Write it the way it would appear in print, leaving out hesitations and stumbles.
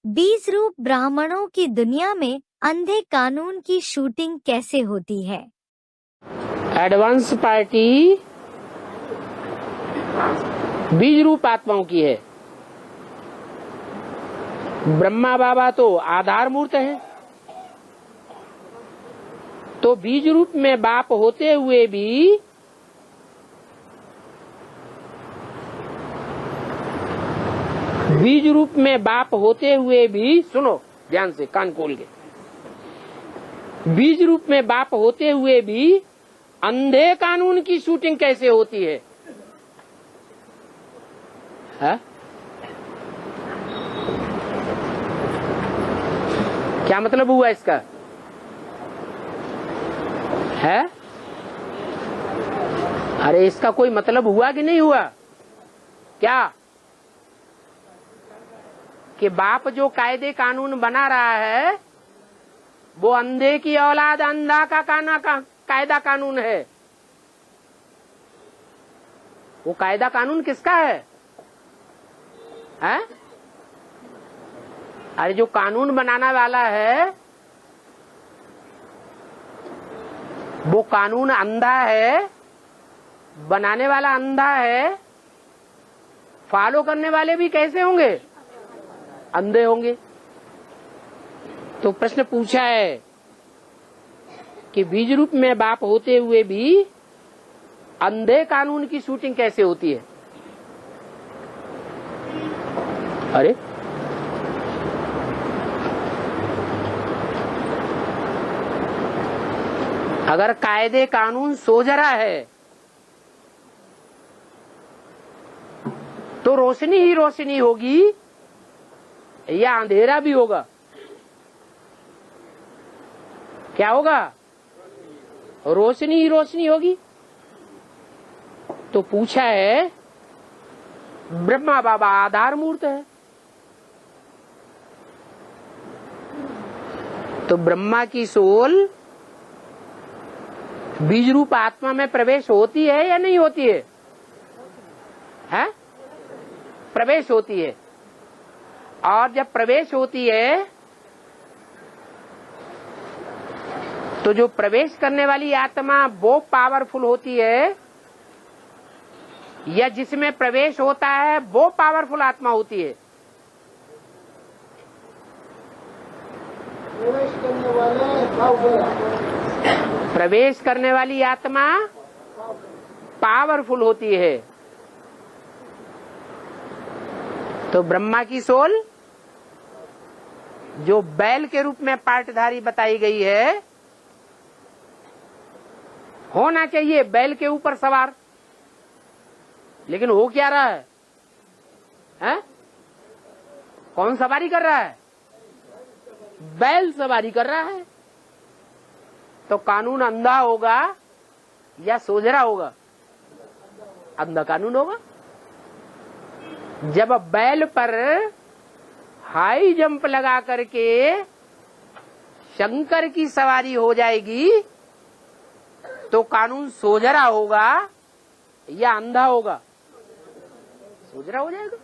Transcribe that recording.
बीज रूप ब्राह्मणों की दुनिया में अंधे कानून की शूटिंग कैसे होती है? एडवांस पार्टी बीज रूप आत्माओं की है। ब्रह्मा बाबा तो आधार मूर्त है, तो बीज रूप में बाप होते हुए भी बीज रूप में बाप होते हुए भी, सुनो ध्यान से कान खोल के, बीज रूप में बाप होते हुए भी अंधे कानून की शूटिंग कैसे होती है? क्या मतलब हुआ इसका? है? अरे इसका कोई मतलब हुआ कि नहीं हुआ? क्या कि बाप जो कायदे कानून बना रहा है वो अंधे की औलाद अंधा का कायदा कानून है। वो कायदा कानून किसका है? अरे जो कानून बनाने वाला है वो कानून अंधा है, बनाने वाला अंधा है, फॉलो करने वाले भी कैसे होंगे? अंधे होंगे। तो प्रश्न पूछा है कि बीज रूप में बाप होते हुए भी अंधे कानून की शूटिंग कैसे होती है? अरे अगर कायदे कानून सोजरा है तो रोशनी ही रोशनी होगी या अंधेरा भी होगा? क्या होगा? रोशनी ही रोशनी होगी। तो पूछा है, ब्रह्मा बाबा आधार मूर्त है, तो ब्रह्मा की सोल बीज रूप आत्मा में प्रवेश होती है या नहीं होती है? हैं? प्रवेश होती है। और जब प्रवेश होती है तो जो प्रवेश करने वाली आत्मा वो पावरफुल होती है या जिसमें प्रवेश होता है वो पावरफुल आत्मा होती है? प्रवेश करने वाली आत्मा पावरफुल होती है। तो ब्रह्मा की सोल जो बैल के रूप में पार्टधारी बताई गई है, होना चाहिए बैल के ऊपर सवार, लेकिन हो क्या रहा है? हैं? कौन सवारी कर रहा है? बैल सवारी कर रहा है। तो कानून अंधा होगा या सोजरा होगा? अंधा कानून होगा। जब बैल पर हाई जंप लगा करके शंकर की सवारी हो जाएगी तो कानून सोजरा होगा या अंधा होगा? सोजरा हो जाएगा।